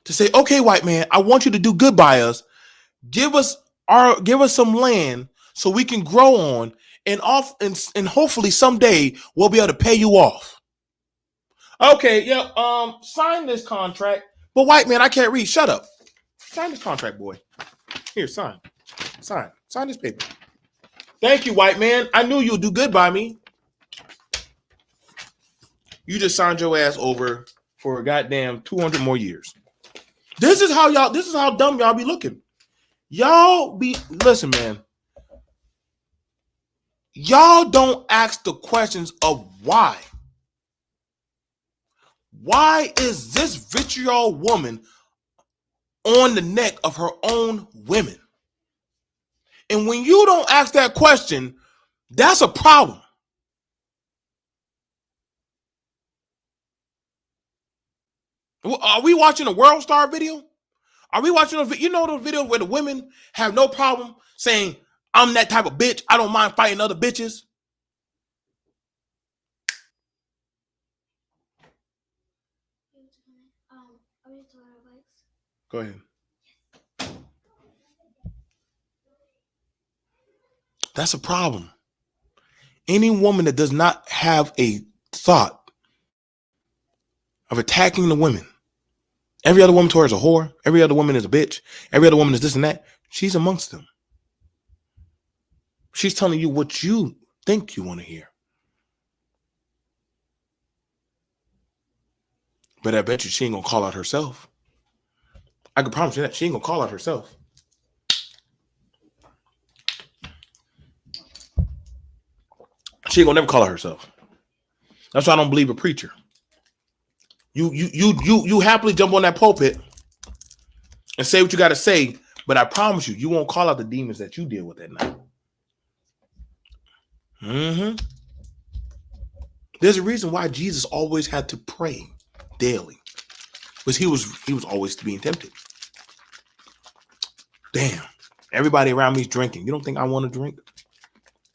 to say, "Okay, white man, I want you to do good by us. Give us some land so we can grow on, and hopefully someday we'll be able to pay you off." Okay, yeah, sign this contract. But white man, I can't read. Shut up. Sign this contract, boy. Here, sign. Sign this paper. Thank you, white man. I knew you'd do good by me. You just signed your ass over for a goddamn 200 more years. This is how dumb y'all be looking. Listen, man. Y'all don't ask the questions of why. Why is this vitriol woman on the neck of her own women? And when you don't ask that question, that's a problem. Are we watching a World Star video? Are we watching the video where the women have no problem saying, I'm that type of bitch. I don't mind fighting other bitches. Are we to our bikes? Go ahead. That's a problem. Any woman that does not have a thought of attacking the women, every other woman to her is a whore, every other woman is a bitch, every other woman is this and that, she's amongst them. She's telling you what you think you want to hear. But I bet you she ain't gonna call out herself. I can promise you that she ain't gonna call out herself. She ain't gonna never call out herself. That's why I don't believe a preacher. You happily jump on that pulpit and say what you got to say, but I promise you, you won't call out the demons that you deal with at night. Mm-hmm. There's a reason why Jesus always had to pray daily, because he was always being tempted. Damn, everybody around me is drinking. You don't think I want to drink?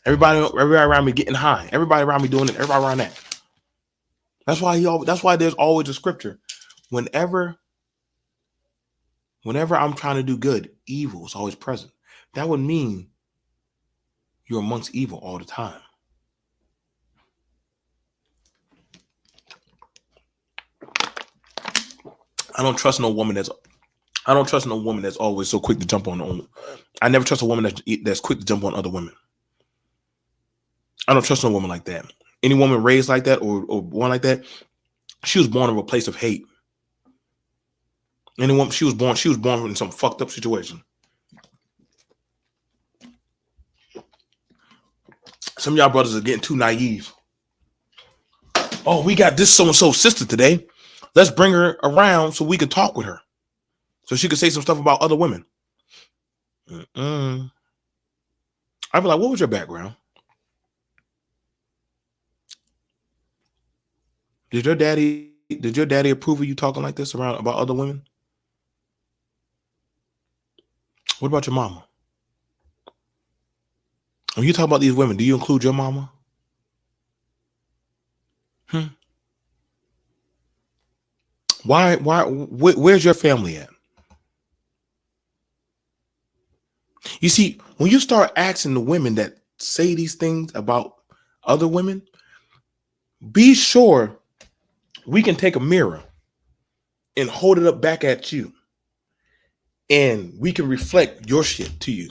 Everybody around me getting high. Everybody around me doing it. Everybody around that. That's why there's always a scripture. Whenever I'm trying to do good, evil is always present. That would mean you're amongst evil all the time. I don't trust no woman that's always so quick to jump on. I never trust a woman that's quick to jump on other women. I don't trust no woman like that. Any woman raised like that or born like that, she was born in a place of hate. Any woman, she was born in some fucked up situation. Some of y'all brothers are getting too naive. Oh, we got this so-and-so sister today. Let's bring her around so we can talk with her. So she could say some stuff about other women. I'd be like, what was your background? Did your daddy approve of you talking like this around about other women? What about your mama? When you talk about these women, do you include your mama? Where's your family at? You see, when you start asking the women that say these things about other women, be sure we can take a mirror and hold it up back at you, and we can reflect your shit to you.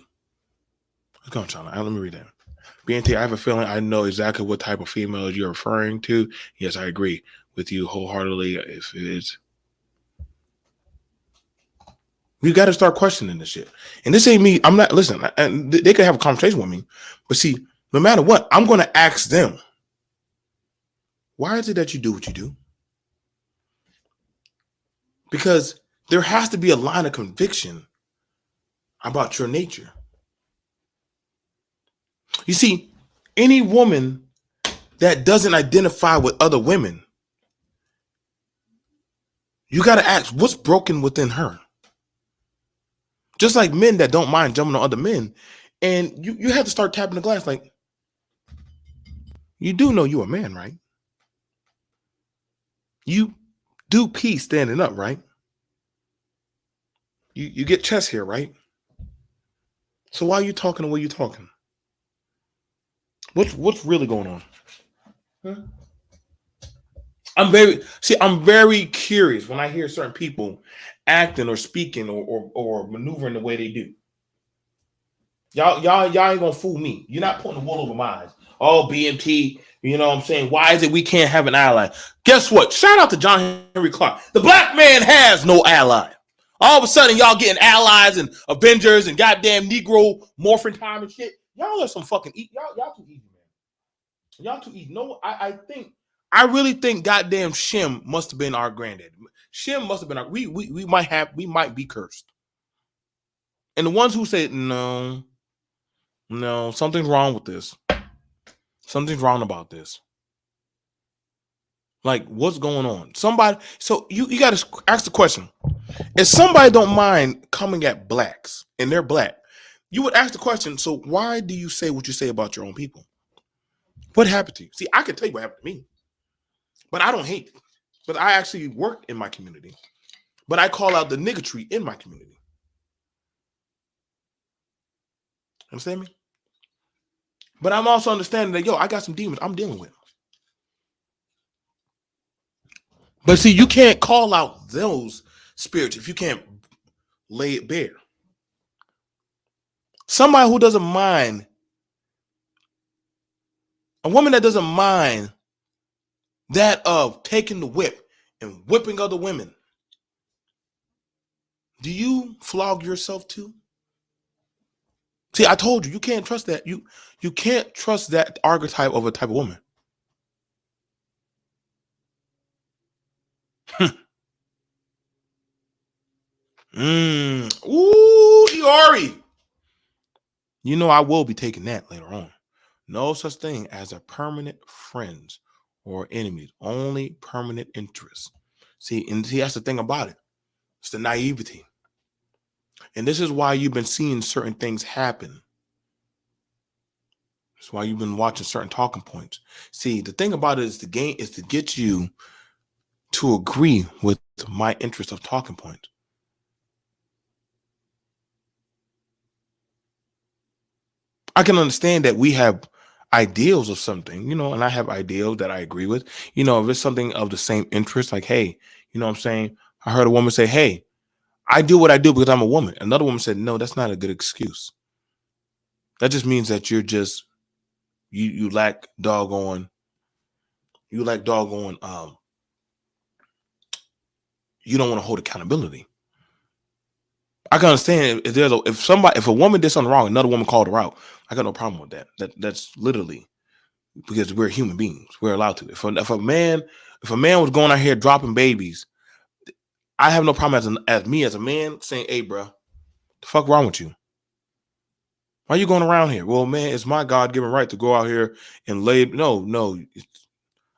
Come on, China. Let me read that. BNT, I have a feeling I know exactly what type of female you're referring to. Yes, I agree with you wholeheartedly. If it is, we got to start questioning this shit. And this ain't me. I'm not, listen, and they could have a conversation with me, but see, no matter what, I'm going to ask them, why is it that you do what you do? Because there has to be a line of conviction about your nature. You see, any woman that doesn't identify with other women, you got to ask, what's broken within her? Just like men that don't mind jumping on other men. And you have to start tapping the glass like, you do know you're a man, right? You do pee standing up, right? You get chest hair, right? So why are you talking the way you're talking? What's really going on? Huh? I'm very curious when I hear certain people acting or speaking or maneuvering the way they do. Y'all ain't gonna fool me. You're not putting the wool over my eyes. Oh, BMT, you know what I'm saying? Why is it we can't have an ally? Guess what? Shout out to John Henry Clark. The black man has no ally. All of a sudden, y'all getting allies and Avengers and goddamn Negro morphin time and shit. Y'all are some fucking y'all too easy, man. Y'all too easy. No, I really think goddamn Shem must have been our granddad. Shem must have been our we might be cursed. And the ones who said no, no, something's wrong with this. Something's wrong about this. Like, what's going on? Somebody, so you got to ask the question: if somebody don't mind coming at blacks and they're black, you would ask the question. So why do you say what you say about your own people? What happened to you? See, I can tell you what happened to me, but I don't hate it. But I actually work in my community. But I call out the niggatry in my community. Understand me? But I'm also understanding that I got some demons I'm dealing with. But see, you can't call out those spirits if you can't lay it bare. Somebody who doesn't mind, a woman that doesn't mind that of taking the whip and whipping other women. Do you flog yourself too? See, I told you can't trust that. You can't trust that archetype of a type of woman. Ooh, Iori. You know I will be taking that later on. No such thing as a permanent friends or enemies. Only permanent interests. See, that's the thing about it. It's the naivety. And this is why you've been seeing certain things happen. That's why you've been watching certain talking points. See, the thing about it is the game is to get you to agree with my interest of talking points. I can understand that we have ideals of something, and I have ideals that I agree with. If it's something of the same interest, like, hey, you know what I'm saying? I heard a woman say, hey, I do what I do because I'm a woman. Another woman said, no, that's not a good excuse. That just means that you're just you lack doggone you don't want to hold accountability. I can understand if a woman did something wrong, another woman called her out. I got no problem with that. That's literally because we're human beings. We're allowed to. If a man was going out here dropping babies, I have no problem as a man saying, "Hey, bro, the fuck wrong with you? Why are you going around here?" Well, man, it's my God given right to go out here and lay. No.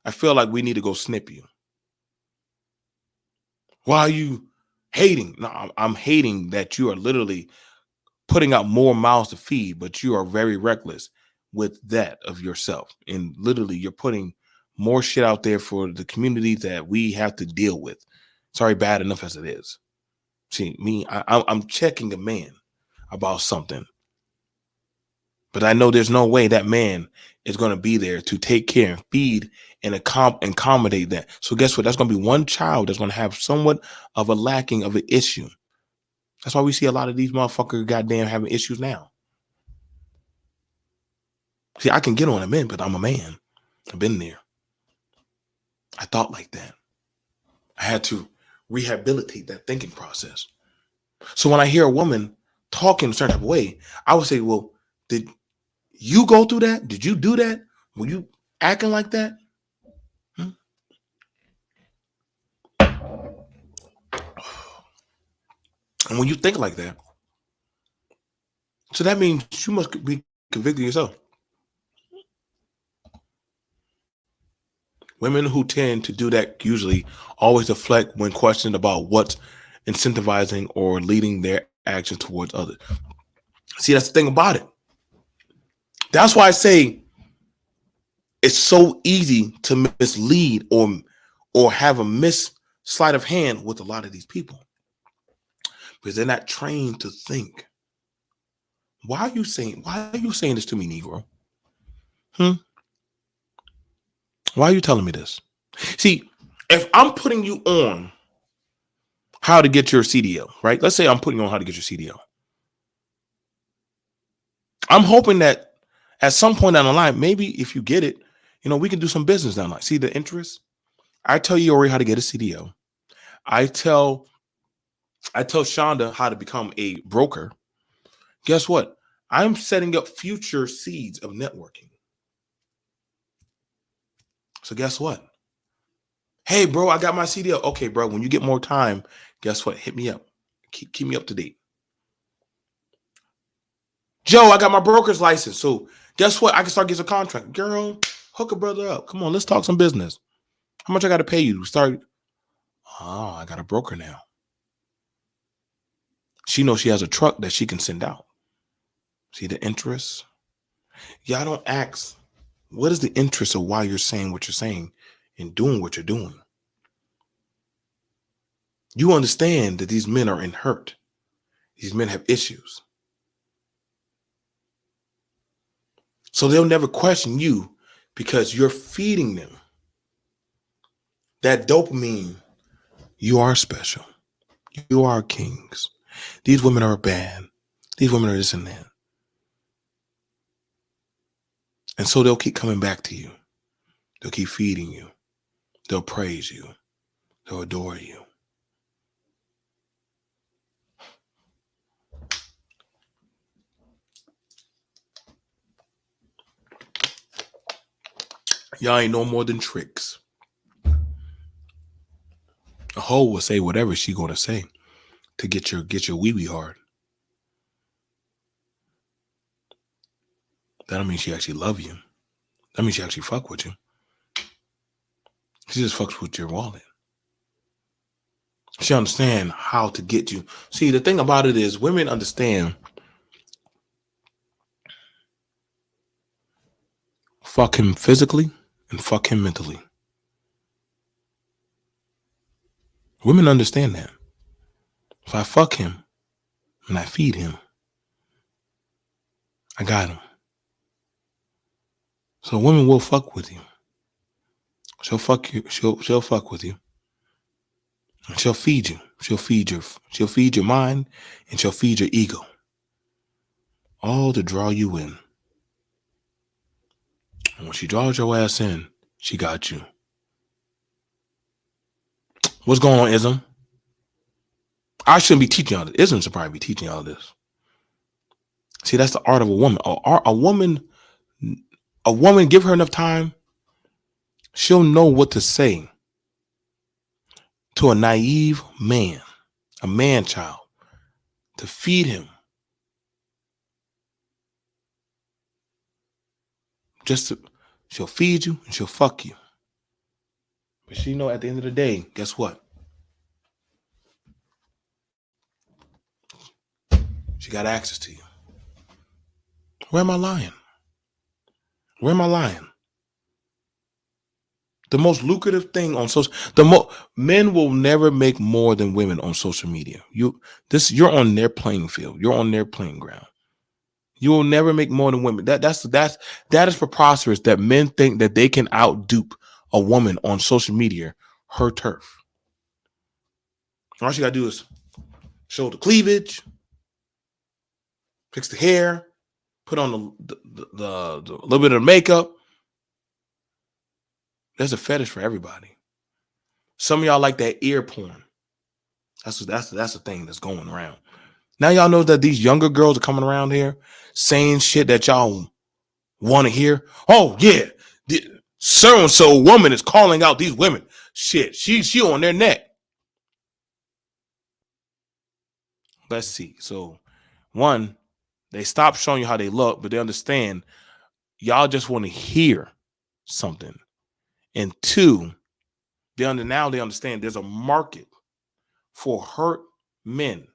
I feel like we need to go snip you. Why are you hating? No, I'm hating that you are literally putting out more mouths to feed, but you are very reckless with that of yourself. And literally, you're putting more shit out there for the community that we have to deal with. Sorry, bad enough as it is. See, me, I'm checking a man about something, but I know there's no way that man is going to be there to take care and feed and accommodate that. So guess what? That's going to be one child that's going to have somewhat of a lacking of an issue. That's why we see a lot of these motherfuckers goddamn having issues now. See, I can get on a man, but I'm a man. I've been there. I thought like that. I had to rehabilitate that thinking process. So when I hear a woman talking a certain type of way, I would say, well, did you go through that? Did you do that? Were you acting like that? Hmm? And when you think like that, so that means you must be convicted yourself. Women who tend to do that usually always deflect when questioned about what's incentivizing or leading their actions towards others. See, that's the thing about it. That's why I say it's so easy to mislead or have a sleight of hand with a lot of these people because they're not trained to think. Why are you saying this to me, Negro? Hmm? Why are you telling me this? See, if I'm putting you on how to get your CDL, right? Let's say I'm putting you on how to get your CDL. I'm hoping that at some point down the line, maybe if you get it, we can do some business down the line. See the interest? I tell Yori how to get a CDO. I tell I tell Shonda how to become a broker. Guess what? I'm setting up future seeds of networking. So guess what? Hey, bro, I got my CDO. Okay, bro, when you get more time, guess what? Hit me up. Keep me up to date. Joe, I got my broker's license. So guess what? I can start getting a contract. Girl, hook a brother up. Come on, let's talk some business. How much I got to pay you to start? Oh, I got a broker now. She knows she has a truck that she can send out. See the interest? Y'all don't ask, what is the interest of why you're saying what you're saying and doing what you're doing? You understand that these men are in hurt. These men have issues. So they'll never question you because you're feeding them that dopamine. You are special. You are kings. These women are bad. These women are this and that. And so they'll keep coming back to you. They'll keep feeding you. They'll praise you. They'll adore you. Y'all ain't no more than tricks. A hoe will say whatever she gonna say to get your wee wee hard. That don't mean she actually love you. That means she actually fuck with you. She just fucks with your wallet. She understand how to get you. See, the thing about it is women understand fuck him physically and fuck him mentally. Women understand that. If I fuck him and I feed him, I got him. So women will fuck with you. She'll fuck you. She'll fuck with you. And she'll feed you. She'll feed your mind and she'll feed your ego. All to draw you in. And when she draws your ass in, she got you. What's going on, Ism? I shouldn't be teaching y'all this. Ism should probably be teaching y'all this. See, that's the art of a woman. A woman, give her enough time, she'll know what to say to a naive man, a man child, to feed him. She'll feed you and she'll fuck you. But she know at the end of the day, guess what? She got access to you. Where am I lying? Where am I lying? The most lucrative thing on social, men will never make more than women on social media. You're on their playing field. You're on their playing ground. You will never make more than women. That is preposterous that men think that they can outdupe a woman on social media, her turf. All she gotta do is show the cleavage, fix the hair, put on the little bit of makeup. There's a fetish for everybody. Some of y'all like that ear porn. That's the thing that's going around. Now y'all know that these younger girls are coming around here saying shit that y'all want to hear. Oh yeah, so and so woman is calling out these women. Shit, she on their neck. Let's see. So, one, they stop showing you how they look, but they understand y'all just want to hear something. And two, they understand there's a market for hurt men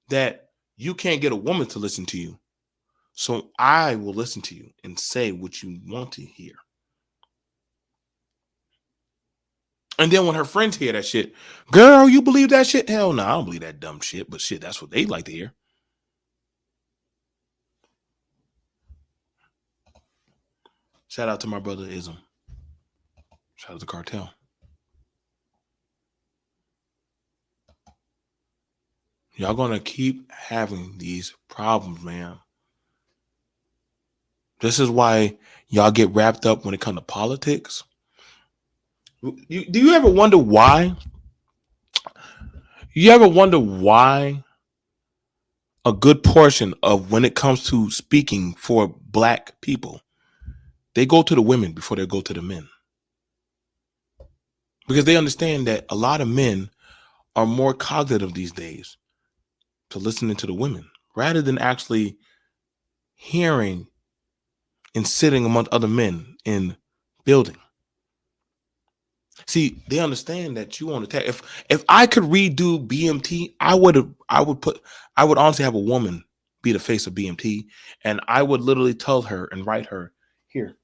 that you can't get a woman to listen to you. So I will listen to you and say what you want to hear. And then when her friends hear that shit, girl, you believe that shit? Hell no, I don't believe that dumb shit. But shit, that's what they like to hear. Shout out to my brother Ism. Shout out to Cartel. Y'all gonna keep having these problems, man. This is why y'all get wrapped up when it comes to politics. Do you ever wonder why? You ever wonder why a good portion of when it comes to speaking for black people, they go to the women before they go to the men? Because they understand that a lot of men are more cognitive these days to listening to the women rather than actually hearing and sitting among other men in building. See, they understand that you want to attack. If I could redo BMT, I would honestly have a woman be the face of BMT, and I would literally tell her and write her, here,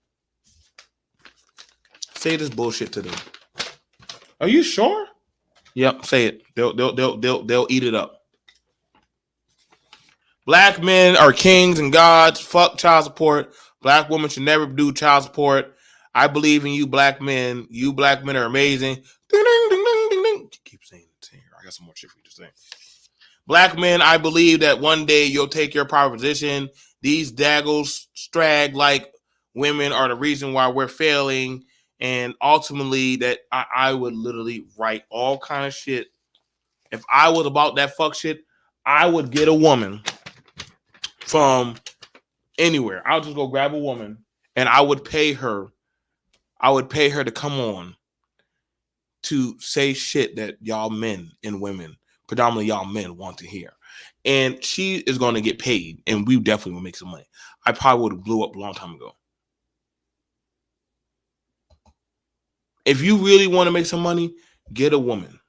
say this bullshit to them. Are you sure? Yep, say it. They'll eat it up. Black men are kings and gods. Fuck child support. Black women should never do child support. I believe in you, black men. You black men are amazing. Ding, ding, ding, ding, ding, ding. Keep saying it here. I got some more shit for you to say. Black men, I believe that one day you'll take your proper position. These daggles, strag like women are the reason why we're failing. And ultimately, that I would literally write all kind of shit. If I was about that fuck shit, I would get a woman from anywhere. I'll just go grab a woman and I would pay her. I would pay her to come on to say shit that y'all men and women, predominantly y'all men, want to hear. And she is going to get paid, and we definitely will make some money. I probably would have blew up a long time ago. If you really want to make some money, get a woman.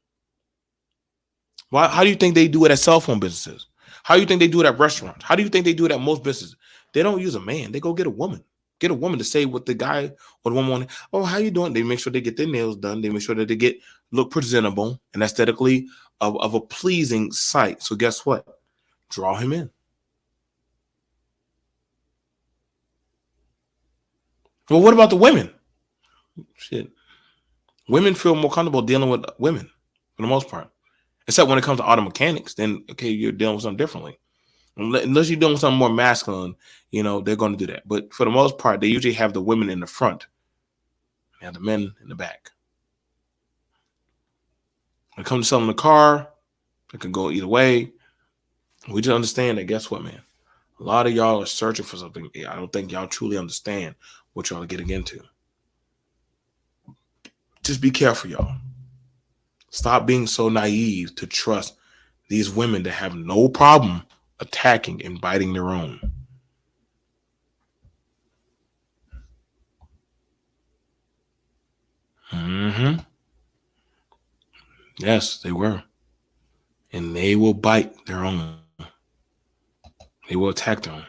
Why? How do you think they do it at cell phone businesses? How do you think they do it at restaurants? How do you think they do it at most businesses? They don't use a man. They go get a woman. Get a woman to say what the guy or the woman want. Oh, how you doing? They make sure they get their nails done. They make sure that they look presentable and aesthetically of a pleasing sight. So guess what? Draw him in. Well, what about the women? Shit. Women feel more comfortable dealing with women for the most part. Except when it comes to auto mechanics, then okay, you're dealing with something differently. Unless you're doing something more masculine, they're going to do that. But for the most part, they usually have the women in the front and the men in the back. When it comes to selling the car, it can go either way. We just understand that, guess what, man? A lot of y'all are searching for something. I don't think y'all truly understand what y'all are getting into. Just be careful, y'all. Stop being so naive to trust these women that have no problem attacking and biting their own. Mm-hmm. Yes, they were. And they will bite their own. They will attack their own.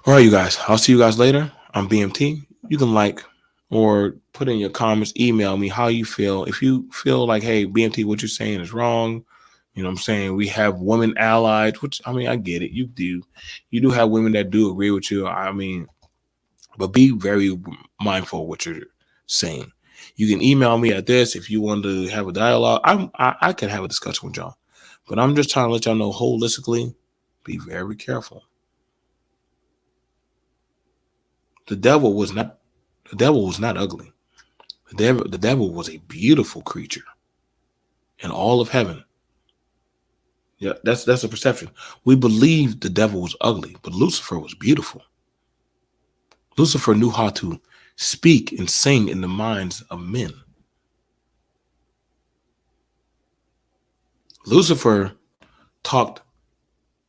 All right, you guys. I'll see you guys later on BMT. You can like or put in your comments, email me how you feel. If you feel like, hey, BMT, what you're saying is wrong, you know what I'm saying? We have women allies, which, I mean, I get it. You do. You do have women that do agree with you. I mean, but be very mindful of what you're saying. You can email me at this if you want to have a dialogue. I can have a discussion with y'all. But I'm just trying to let y'all know holistically, be very careful. The devil was not ugly. The devil was a beautiful creature in all of heaven. Yeah, that's a perception. We believed the devil was ugly, but Lucifer was beautiful. Lucifer knew how to speak and sing in the minds of men. Lucifer talked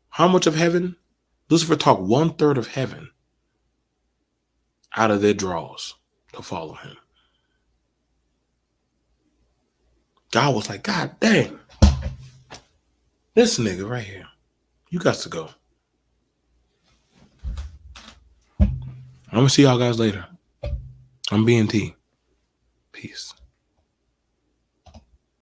how much of heaven? Lucifer talked 1/3 of heaven out of their drawers to follow him. God was like, God dang, this nigga right here, you got to go. I'm going to see y'all guys later. I'm BNT. Peace.